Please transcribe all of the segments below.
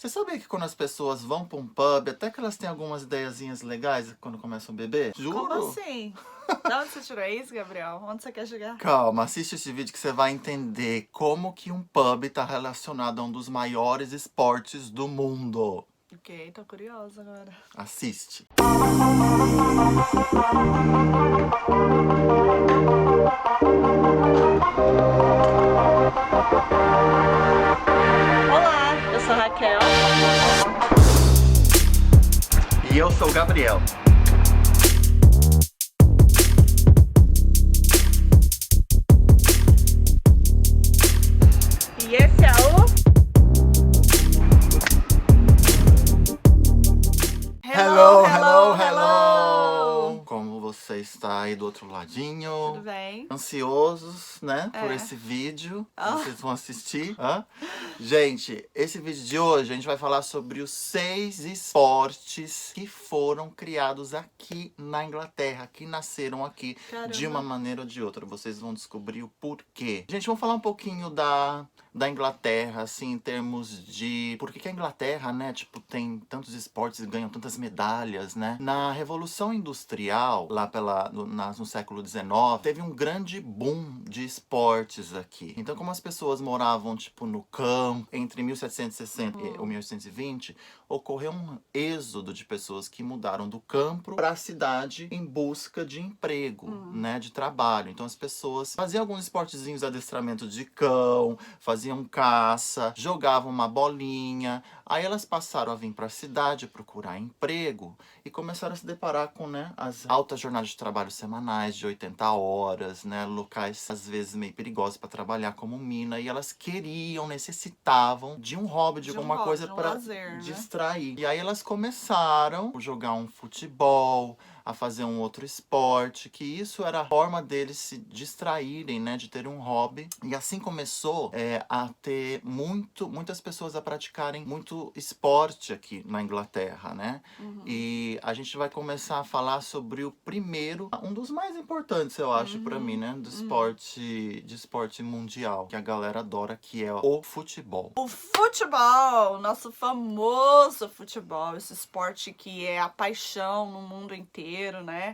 Você sabia que quando as pessoas vão pra um pub, até que elas têm algumas ideiazinhas legais quando começam a beber? Juro? Como assim? De onde você tirou isso, Gabriel? Onde você quer chegar? Calma, assiste esse vídeo que você vai entender como que um pub tá relacionado a um dos maiores esportes do mundo. Ok, tô curiosa agora. Assiste. Olá, eu sou a Raquel. E eu sou o Gabriel. E esse é o... Hello! Como você está aí do outro ladinho? Tudo bem? Ansiosos, né? Por É. esse vídeo que Ah. vocês vão assistir. Hã? Gente, esse vídeo de hoje a gente vai falar sobre os 6 esportes que foram criados aqui na Inglaterra, que nasceram aqui Caramba. de uma maneira ou de outra. Vocês vão descobrir o porquê. Gente, vamos falar um pouquinho da Inglaterra, assim, em termos de... Por que a Inglaterra, né, tipo, tem tantos esportes e ganham tantas medalhas, né? Na Revolução Industrial, lá no século XIX, teve um grande boom de esportes aqui. Então, como as pessoas moravam, tipo, no campo, entre 1760 e 1820, ocorreu um êxodo de pessoas que mudaram do campo para a cidade em busca de emprego, né, de trabalho. Então, as pessoas faziam alguns esportezinhos de adestramento de cão, faziam caça, jogavam uma bolinha. Aí elas passaram a vir para a cidade procurar emprego e começaram a se deparar com, né, as altas jornadas de trabalho semanais de 80 horas, né, locais às vezes meio perigosos para trabalhar como mina, e elas queriam, necessitavam de um hobby, de alguma coisa para lazer, né? distrair. E aí elas começaram a jogar um futebol, a fazer um outro esporte, que isso era a forma deles se distraírem, né, de ter um hobby. E assim começou a ter muitas pessoas a praticarem muito esporte aqui na Inglaterra, né? E a gente vai começar a falar sobre o primeiro, um dos mais importantes, eu acho, pra mim, né, do esporte mundial, que a galera adora, que é o futebol. O futebol, nosso famoso futebol, esse esporte que é a paixão no mundo inteiro, né?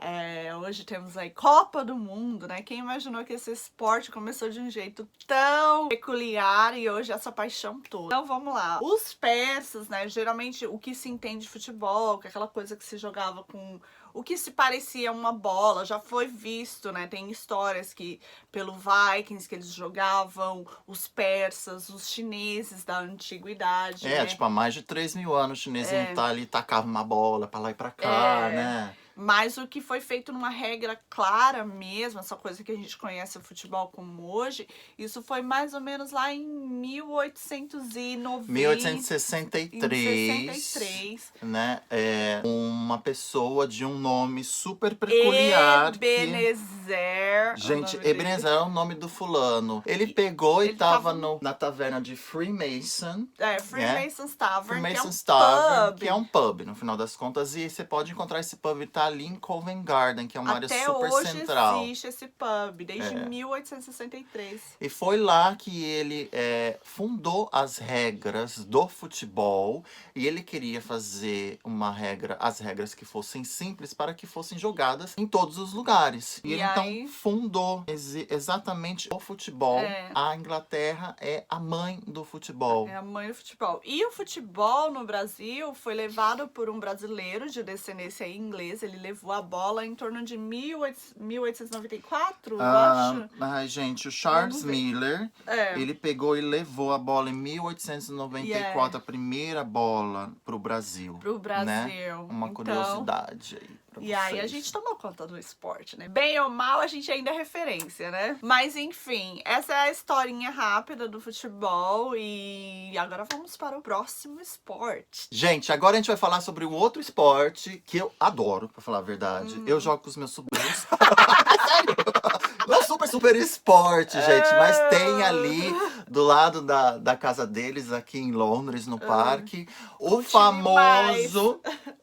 Hoje temos aí Copa do Mundo, né? Quem imaginou que esse esporte começou de um jeito tão peculiar e hoje essa paixão toda? Então vamos lá. Os persas, né? Geralmente o que se entende de futebol, que é aquela coisa que se jogava com o que se parecia uma bola, já foi visto, né? Tem histórias que pelo Vikings que eles jogavam, os persas, os chineses da antiguidade, né? Tipo, há mais de 3.000 anos o chinesinho tá ali, tacava uma bola pra lá e pra cá, né? Mas o que foi feito numa regra clara mesmo, essa coisa que a gente conhece o futebol como hoje, isso foi mais ou menos lá em 1890. 1863, né? Uma pessoa de um nome super peculiar. Ebenezer. Gente, Ebenezer é o nome do fulano. Ele pegou e tava na taverna de Freemason. Freemason's Tavern, Freemason's que é um Tavern, pub. que é um pub, no final das contas. E você pode encontrar esse pub, tá ali em Covent Garden, que é uma área super central. Até hoje existe esse pub, desde 1863. E foi lá que ele fundou as regras do futebol. E ele queria fazer as regras que fossem simples para que fossem jogadas em todos os lugares. E ele então fundou exatamente o futebol. A Inglaterra é a mãe do futebol. É a mãe do futebol. E o futebol no Brasil foi levado por um brasileiro de descendência inglesa. Ele levou a bola em torno de 1894, eu acho. Ai, gente, o Charles Miller, ele pegou e levou a bola em 1894, a primeira bola pro Brasil. Né? Uma curiosidade aí. E aí a gente tomou conta do esporte, né? Bem ou mal, a gente ainda é referência, né? Mas enfim, essa é a historinha rápida do futebol e agora vamos para o próximo esporte. Gente, agora a gente vai falar sobre um outro esporte que eu adoro, pra falar a verdade. Eu jogo com os meus sobrinhos. Sério? Não é super esporte, gente, mas tem ali do lado da casa deles, aqui em Londres, no parque, o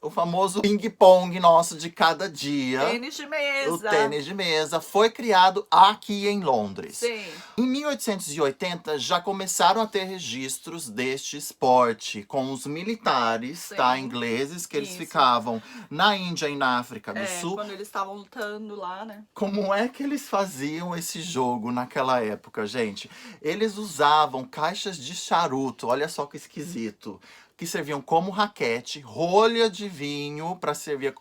o famoso ping-pong nosso de cada dia. Tênis de mesa. O tênis de mesa foi criado aqui em Londres. Sim. Em 1880 já começaram a ter registros deste esporte com os militares, Sim. tá, ingleses, que eles Isso. ficavam na Índia e na África do Sul. Quando eles estavam lutando lá, né? Como é que eles faziam esse jogo naquela época, gente? Eles usavam caixas de charuto, olha só que esquisito, que serviam como raquete, rolha de vinho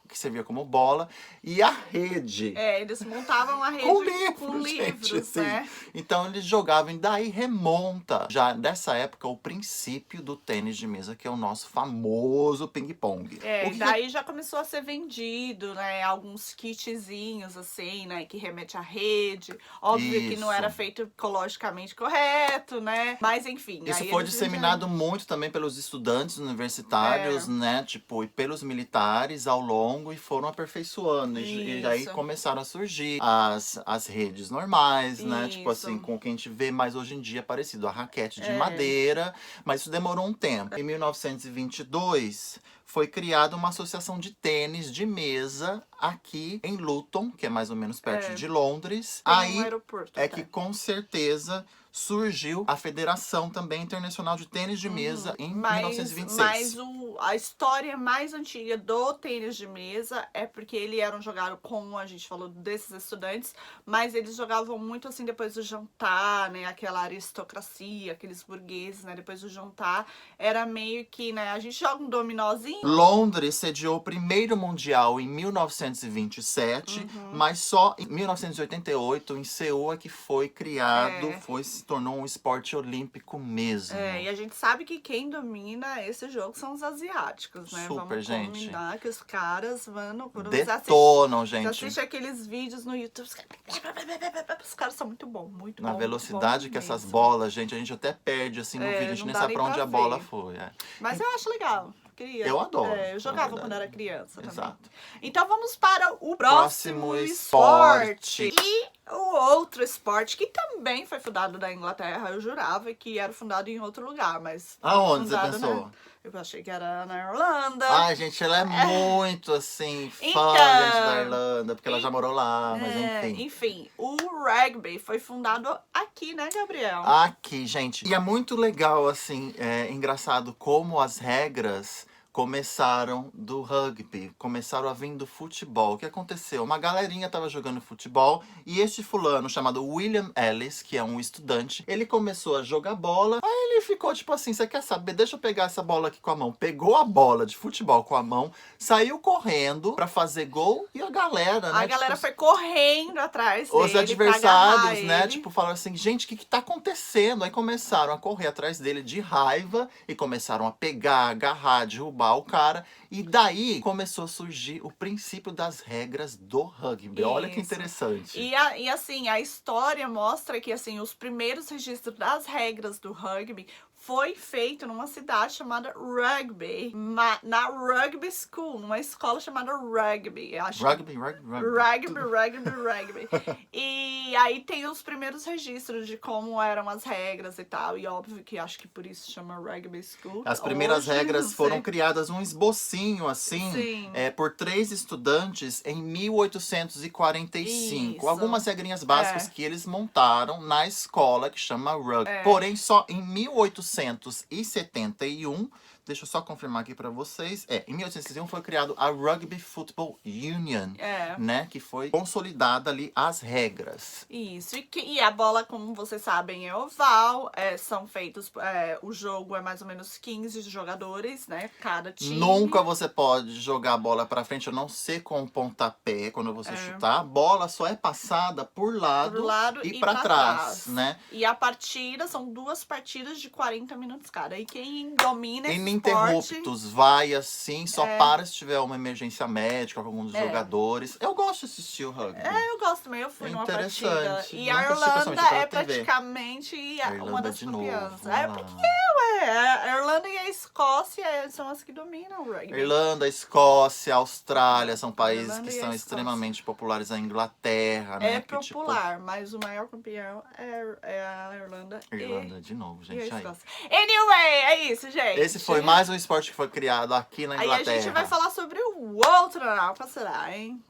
que servia como bola e a rede. Eles montavam a rede Com livros, gente, sim. né? Então eles jogavam e daí remonta já dessa época o princípio do tênis de mesa, que é o nosso famoso ping-pong. E daí já começou a ser vendido, né? Alguns kitzinhos, assim, né? Que remete à rede. Óbvio que não era feito ecologicamente correto, né? Mas enfim. Isso aí foi eles disseminado muito também pelos estudantes universitários, né? Tipo, e pelos militares ao longo e foram aperfeiçoando. E aí Isso. começaram a surgir as redes normais, né? Tipo Isso. assim, com o que a gente vê mais hoje em dia parecido, a raquete de madeira. Mas isso demorou um tempo. Em 1922 foi criada uma associação de tênis de mesa aqui em Luton, que é mais ou menos perto de Londres. Tem Aí um aeroporto, que com certeza surgiu a Federação também Internacional de Tênis de Mesa em 1926. Mas a história mais antiga do tênis de mesa é porque ele era jogado, como a gente falou, desses estudantes, mas eles jogavam muito assim depois do jantar, né? Aquela aristocracia, aqueles burgueses, né? Depois do jantar, era meio que, né? A gente joga um dominózinho. Londres sediou o primeiro mundial em 1927, mas só em 1988, em Seul, é que foi criado, se tornou um esporte olímpico mesmo. E a gente sabe que quem domina esse jogo são os asiáticos, né? Super, Vamos gente. combinar que os caras, mano, quando detonam, gente. Você assiste aqueles vídeos no YouTube, os caras são muito bons, muito bons. Na velocidade bom que essas mesmo. bolas, gente, a gente até perde assim no vídeo, a gente não nem dá sabe nem pra onde pra a bola ver. foi. Mas eu acho legal. Eu adoro, Eu jogava na quando verdade. era criança também. Exato. Então vamos para o próximo esporte. E o outro esporte que também foi fundado na Inglaterra, eu jurava que era fundado em outro lugar, mas... Aonde você fundado, pensou? né? Eu achei que era na Irlanda. Ai, gente, ela é muito assim, fã Então, gente, da Irlanda, porque ela já morou lá, mas enfim. Enfim, o rugby foi fundado aqui, né, Gabriel? Aqui, gente. E é muito legal, assim, engraçado como as regras começaram do rugby, começaram a vir do futebol. O que aconteceu? Uma galerinha tava jogando futebol e este fulano chamado William Ellis, que é um estudante, ele começou a jogar bola. Aí ele ficou tipo assim, você quer saber? Deixa eu pegar essa bola aqui com a mão. Pegou a bola de futebol com a mão, saiu correndo pra fazer gol e a galera, né? A galera foi correndo atrás Os dele adversários, pra né? ele. Tipo, falaram assim, gente, o que tá acontecendo? Aí começaram a correr atrás dele de raiva e começaram a pegar, agarrar, derrubar o cara. E daí começou a surgir o princípio das regras do rugby. Olha que Isso. interessante. E assim, a história mostra que assim, os primeiros registros das regras do rugby foi feito numa cidade chamada Rugby, na Rugby School, numa escola chamada Rugby. Rugby. E aí tem os primeiros registros de como eram as regras e tal. E óbvio que acho que por isso chama Rugby School. As primeiras Hoje, regras não foram sei. criadas um esbocinho, assim, Sim. por 3 estudantes em 1845. Isso. Algumas regrinhas básicas que eles montaram na escola que chama rugby. Porém, só em 1871, deixa eu só confirmar aqui pra vocês. Em 1861 foi criado a Rugby Football Union, né? Que foi consolidada ali as regras. Isso, e a bola, como vocês sabem, é oval, são feitos, o jogo é mais ou menos 15 jogadores, né, cada time. Nunca você pode jogar a bola pra frente, a não ser com o pontapé, quando você chutar. A bola só é passada por lado e pra trás, né? E a partida, são 2 partidas de 40 minutos cada. E quem domina esse Ininterruptos, vai assim, só para se tiver uma emergência médica com alguns jogadores. Eu gosto de assistir o rugby. Eu gosto também, eu fui numa partida. Interessante. E Nunca a assisti Irlanda pessoalmente é pela TV. praticamente uma das de novo, campeãs. vamos Porque a Irlanda e a Escócia são as que dominam o rugby. Irlanda, Escócia, Austrália são países Irlanda que e são a extremamente populares. A Inglaterra, né? É que, tipo, popular, mas o maior campeão é a Irlanda. Irlanda de novo, e gente. a Aí. Escócia. Anyway, é isso, gente. Esse foi mais um esporte que foi criado aqui na Aí Inglaterra. a gente vai falar sobre outra Europa será, hein?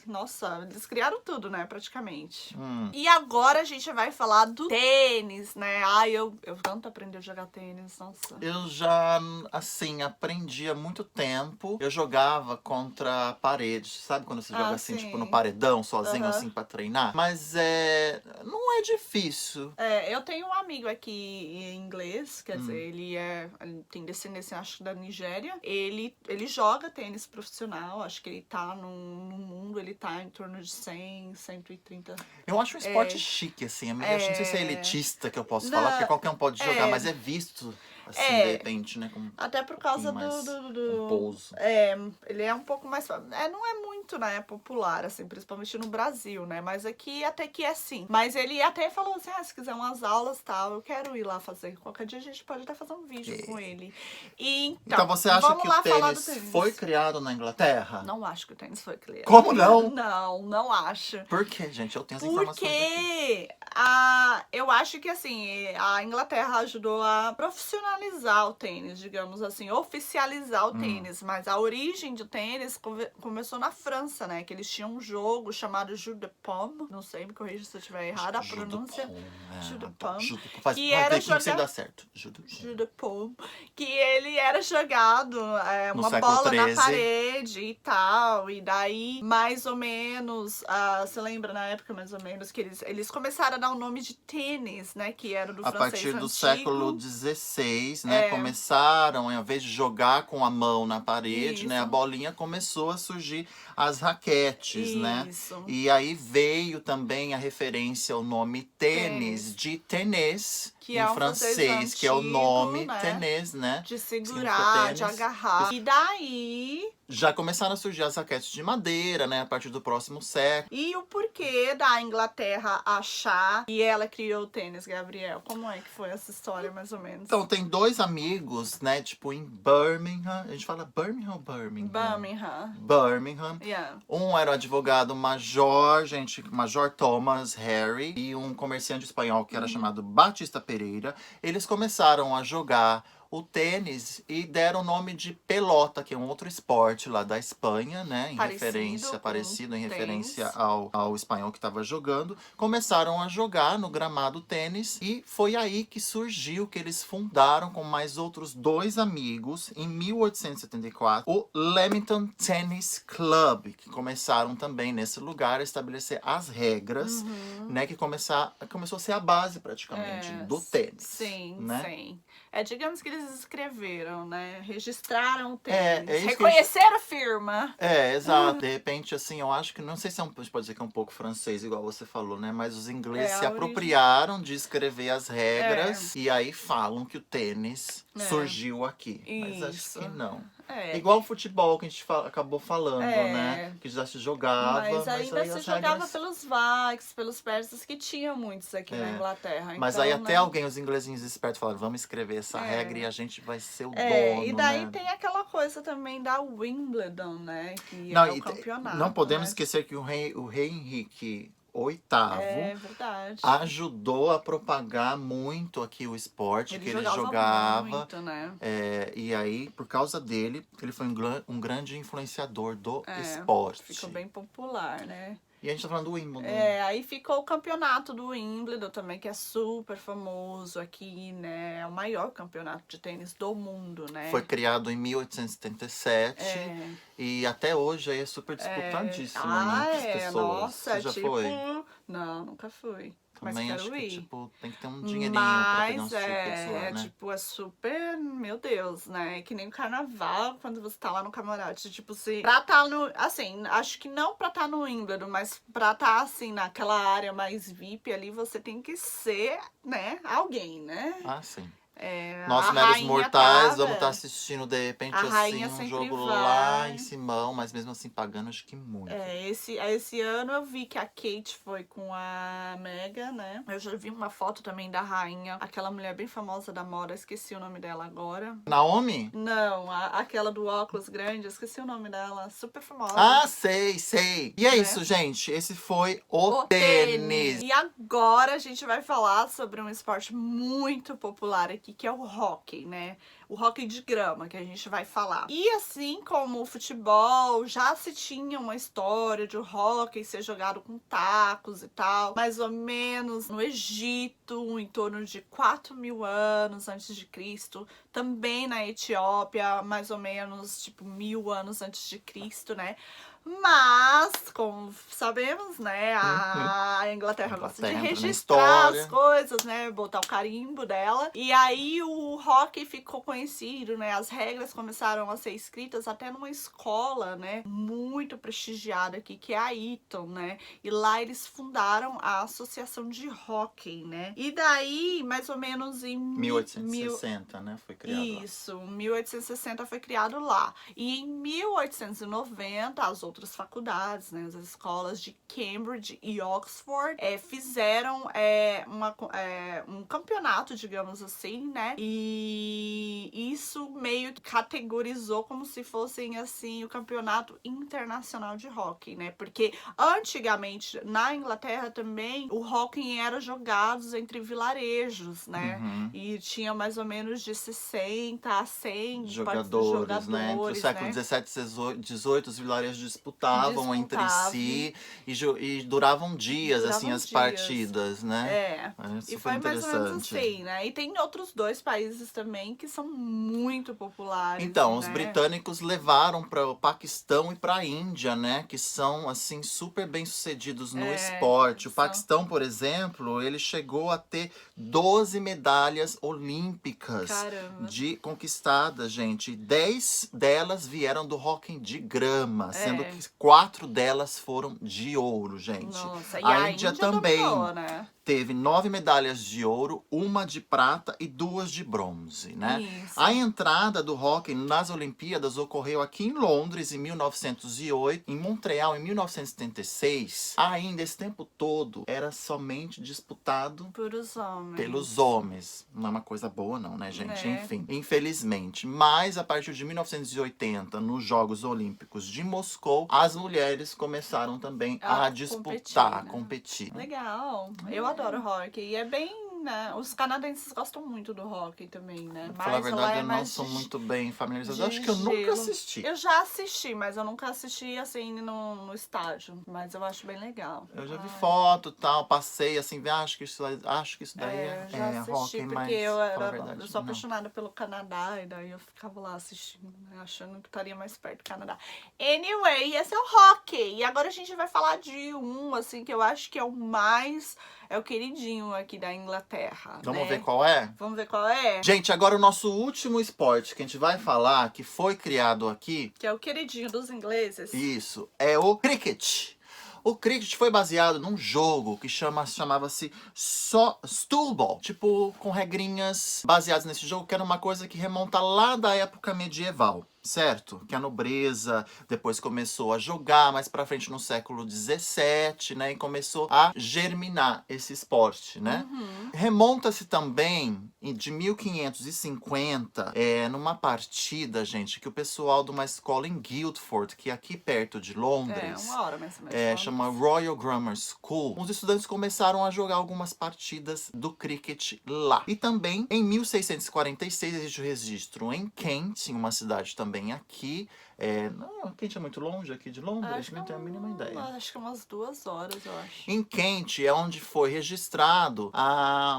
Nossa, eles criaram tudo, né, praticamente. E agora a gente vai falar do tênis, né? Ai, eu tanto aprendi a jogar tênis, nossa. Eu já, assim, aprendi há muito tempo. Eu jogava contra a parede. Sabe quando você joga assim, sim. tipo, no paredão, sozinho, assim, pra treinar? Mas não é difícil. Eu tenho um amigo aqui em inglês, quer dizer, ele tem descendência, acho, da Nigéria. Ele joga tênis profissional, acho que ele tá no mundo, ele tá em torno de 100, 130. Eu acho um esporte chique, assim. Não sei se é elitista que eu posso falar, porque qualquer um pode jogar, mas é visto, assim, de repente, né? Como até por causa mais do pomposo. ele é um pouco mais... não é muito, né, popular, assim, principalmente no Brasil, né? Mas aqui até que é sim. Mas ele até falou assim, se quiser umas aulas e tal, eu quero ir lá fazer. Qualquer dia a gente pode até fazer um vídeo com ele. Então você acha vamos que lá o falar do tênis foi criado na Inglaterra? Não acho que o tênis foi criado. Como não? Não acho. Por quê, gente? Eu tenho as informações aqui. Porque eu acho que, assim, a Inglaterra ajudou a profissionalizar o tênis, digamos assim, oficializar o tênis. Mas a origem do tênis começou na França, né? Que eles tinham um jogo chamado Jeu de Paume. Não sei, me corrija se eu estiver errada a pronúncia. Jeu de Paume. Que era jogado... dar certo. Jeu de Paume. Que ele era jogado uma século bola na XIII. parede e tal. E daí, mais ou menos, você lembra na época, mais ou menos, que eles começaram a dar o nome de tênis, né? Que era do francês partir do antigo. século XVI, né? Começaram, ao invés de jogar com a mão na parede, né? A bolinha começou a surgir as raquetes, né? E aí veio também a referência ao nome tênis de tennis, que em francês, que é o nome tennis, né? De segurar, de agarrar. E daí... já começaram a surgir as raquetes de madeira, né? A partir do próximo século. E o porquê da Inglaterra achar que ela criou o tênis, Gabriel? Como é que foi essa história, mais ou menos? Então, tem dois amigos, né? Tipo, em Birmingham. A gente fala Birmingham ou Birmingham? Birmingham. Yeah. Um era o advogado Major, Major Thomas Harry. E um comerciante espanhol que era chamado Batista Pereira. Eles começaram a jogar o tênis e deram o nome de pelota, que é um outro esporte lá da Espanha, né? Parecido em referência ao espanhol que estava jogando. Começaram a jogar no gramado tênis e foi aí que surgiu, que eles fundaram com mais outros dois amigos, em 1874, o Leamington Tennis Club, que começaram também nesse lugar a estabelecer as regras, né? Que começou a ser a base praticamente do tênis. Sim, né? sim. Digamos que eles escreveram, né? Registraram o tênis. Isso reconheceram a firma. Exato. De repente, assim, eu acho que, não sei se pode dizer que é um pouco francês, igual você falou, né? Mas os ingleses se apropriaram de escrever as regras e aí falam que o tênis surgiu aqui. Mas acho que não. Igual o futebol que a gente acabou falando, né? Que já se jogava. Mas ainda se jogava pelos Vax, pelos persas, que tinham muitos aqui na Inglaterra. Mas então, aí até os inglesinhos espertos falaram, vamos escrever essa regra e a gente vai ser o dono, e daí né? tem aquela coisa também da Wimbledon, né? Que é o campeonato. Não podemos esquecer que o rei Henrique VIII verdade. ajudou a propagar muito aqui o esporte, que ele jogava muito, né? E aí, por causa dele, ele foi um grande influenciador do esporte. Ficou bem popular, né? E a gente tá falando do Wimbledon. Aí ficou o campeonato do Wimbledon também, que é super famoso aqui, né? É o maior campeonato de tênis do mundo, né? Foi criado em 1877 e até hoje aí é super disputadíssimo, né? Pessoas. Nossa, Você já foi? Não, nunca fui. Também mas acho quero ir. que, tipo, tem que ter um dinheirinho pra pegar uns tickets lá, né? Tipo, é super, meu Deus, né? Que nem o carnaval, quando você tá lá no camarote, tipo, pra tá no, assim, acho que não pra tá no Wimbledon, mas pra tá, assim, naquela área mais VIP ali, você tem que ser, né, alguém, né? Ah, sim. Nós, meros mortais, vamos estar assistindo, de repente, assim, um jogo lá em Simão, mas mesmo assim pagando, acho que muito. Esse ano eu vi que a Kate foi com a Meghan, né? Eu já vi uma foto também da rainha, aquela mulher bem famosa da moda, esqueci o nome dela agora. Naomi? Não, aquela do óculos grande, esqueci o nome dela, super famosa. Ah, sei. E é isso, gente, esse foi o tênis. E agora a gente vai falar sobre um esporte muito popular aqui, que é o hóquei, né? o hóquei de grama, que a gente vai falar. E assim como o futebol, já se tinha uma história de o hóquei ser jogado com tacos e tal, mais ou menos no Egito, em torno de 4.000 anos antes de Cristo, também na Etiópia, mais ou menos tipo 1.000 anos antes de Cristo, né? Mas, como sabemos, né, a Inglaterra gosta de registrar as coisas, né, botar o carimbo dela. E aí o hóquei ficou conhecido, né, as regras começaram a ser escritas até numa escola, né, muito prestigiada aqui, que é a Eton, né. E lá eles fundaram a Associação de Hóquei, né. E daí, mais ou menos em 1860, né, foi criado lá. Isso, 1860 foi criado lá. E em 1890, as outras faculdades, né, as escolas de Cambridge e Oxford fizeram um campeonato, digamos assim, né, e isso meio que categorizou como se fossem, assim, o campeonato internacional de hóquei, né, porque antigamente na Inglaterra também o hóquei era jogado entre vilarejos, né, e tinha mais ou menos de 60 a 100 jogadores, né? Entre o século XVII e XVIII, os vilarejos disputavam entre si e duravam dias, assim, as partidas, né? E foi mais ou menos assim, né? E tem outros 2 países também que são muito populares. Então, né? Os britânicos levaram para o Paquistão e para a Índia, né? Que são, assim, super bem-sucedidos no esporte. O Paquistão, por exemplo, ele chegou a ter 12 medalhas olímpicas conquistadas, gente. 10 delas vieram do hóquei de grama, sendo que 4 delas foram de ouro, gente. Nossa, e a Índia também dominou, né? teve 9 medalhas de ouro, 1 de prata e 2 de bronze, né? Isso. A entrada do hóquei nas Olimpíadas ocorreu aqui em Londres em 1908, em Montreal em 1976. Ainda esse tempo todo era somente disputado pelos homens. Não é uma coisa boa não, né, gente? Enfim, infelizmente. Mas a partir de 1980, nos Jogos Olímpicos de Moscou, as mulheres começaram também a disputar, a competir. Legal. Eu adoro hóquei. E é bem, né? Os canadenses gostam muito do hóquei também, né? Pra falar a verdade, eu não sou muito bem familiarizado. Eu acho que eu nunca assisti. Eu já assisti, mas eu nunca assisti assim no estádio. Mas eu acho bem legal. Eu já vi foto e tal, passei assim, acho que isso daí já assisti, hóquei, porque mas eu sou apaixonada pelo Canadá, e daí eu ficava lá assistindo, né, achando que estaria mais perto do Canadá. Anyway, esse é o hóquei. E agora a gente vai falar de um, assim, que eu acho que é o queridinho aqui da Inglaterra. Vamos ver qual é? Vamos ver qual é? Gente, agora o nosso último esporte que a gente vai falar, que foi criado aqui. Que é o queridinho dos ingleses. Isso, é o cricket. O cricket foi baseado num jogo que chamava-se Stoolball. Tipo, com regrinhas baseadas nesse jogo, que era uma coisa que remonta lá da época medieval. Certo? Que a nobreza depois começou a jogar mais pra frente no século XVII, né? E começou a germinar esse esporte, né? Remonta-se também de 1550, numa partida, gente, que o pessoal de uma escola em Guildford, que é aqui perto de Londres, 1 hora mais ou menos. chama Royal Grammar School, os estudantes começaram a jogar algumas partidas do cricket lá. E também, em 1646, existe o registro em Kent, em uma cidade também aqui. Kent é muito longe aqui de Londres? Não tenho a mínima ideia. Acho que umas 2 horas, eu acho. Em Kent é onde foi registrado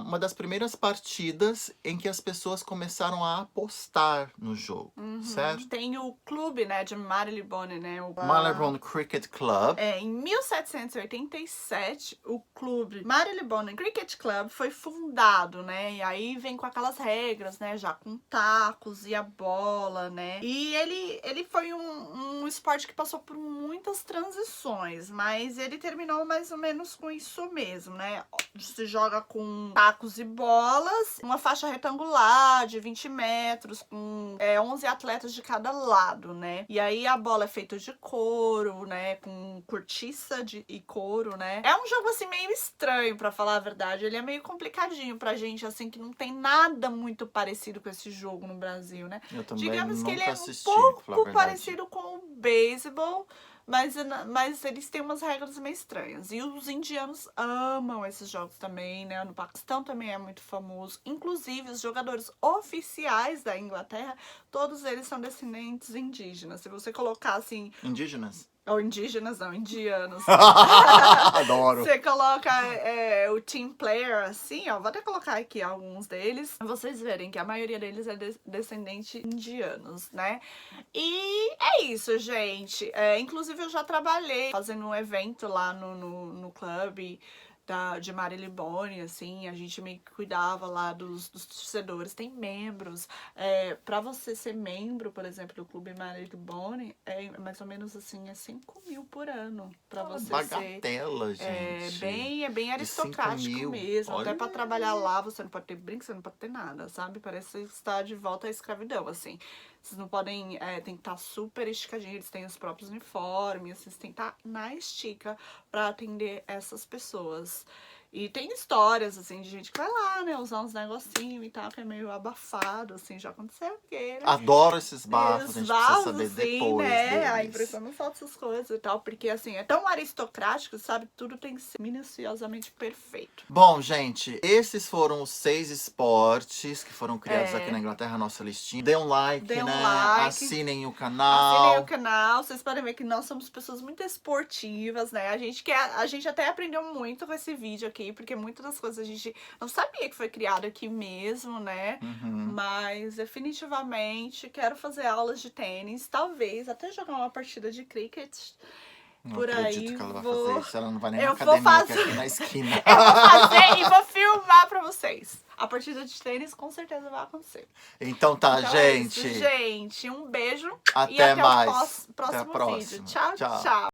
uma das primeiras partidas em que as pessoas começaram a apostar no jogo, certo? Tem o clube, né, de Marylebone, né? O Marylebone Cricket Club. Em 1787, o clube Marylebone Cricket Club foi fundado, né? E aí vem com aquelas regras, né? Já com tacos e a bola, né? E ele foi um esporte que passou por muitas transições, mas ele terminou mais ou menos com isso mesmo, né? Se joga com tacos e bolas, uma faixa retangular de 20 metros, com 11 atletas de cada lado, né? E aí a bola é feita de couro, né? Com cortiça e couro, né? É um jogo, assim, meio estranho, pra falar a verdade. Ele é meio complicadinho pra gente, assim, que não tem nada muito parecido com esse jogo no Brasil, né? Eu também Digamos que ele é assisti, um pouco parecido com o beisebol, Mas eles têm umas regras meio estranhas. E os indianos amam esses jogos também, né? No Paquistão também é muito famoso. Inclusive, os jogadores oficiais da Inglaterra, todos eles são descendentes indígenas. Se você colocar assim... Indígenas? Ou indígenas, não, indianos. Adoro. Você coloca o team player assim, ó. Vou até colocar aqui alguns deles. Pra vocês verem que a maioria deles é descendente indianos, né? E é isso, gente. Inclusive, eu já trabalhei fazendo um evento lá no clube de Marylebone, assim, a gente meio que cuidava lá dos torcedores. Tem membros. Pra você ser membro, por exemplo, do Clube Marylebone, é mais ou menos assim, é 5 mil por ano. Pra você bagatela, ser. gente. É bem aristocrático 5 mil. mesmo. Olha Até pra trabalhar lá, você não pode ter brinco, você não pode ter nada, sabe? Parece estar de volta à escravidão, assim. Vocês não podem, tem que estar super esticadinho, eles têm os próprios uniformes, vocês têm que estar na estica pra atender essas pessoas. E tem histórias, assim, de gente que vai lá, né, usar uns negocinhos e tal, que é meio abafado, assim, já aconteceu o quê, né? Adoro esses bafos, a gente precisa saber depois né? A deles. impressão não solta essas coisas e tal, porque, assim, é tão aristocrático, sabe? Tudo tem que ser minuciosamente perfeito. Bom, gente, esses foram os 6 esportes que foram criados aqui na Inglaterra, nossa listinha. Dê um like, Dê um né? like. Assinem o canal. Assinem o canal, vocês podem ver que nós somos pessoas muito esportivas, né? A gente até aprendeu muito com esse vídeo aqui, porque muitas das coisas a gente não sabia que foi criado aqui mesmo, né? Mas definitivamente quero fazer aulas de tênis, talvez até jogar uma partida de cricket. Não por acredito aí que ela vai vou... fazer isso, ela não vai nem eu na vou academia que é fazer- aqui na esquina. Eu vou fazer e vou filmar pra vocês. A partida de tênis com certeza vai acontecer. Então tá, Então é gente. isso, gente. Um beijo e Até até mais. o Até a próximo vídeo. próxima. Tchau, Tchau. tchau.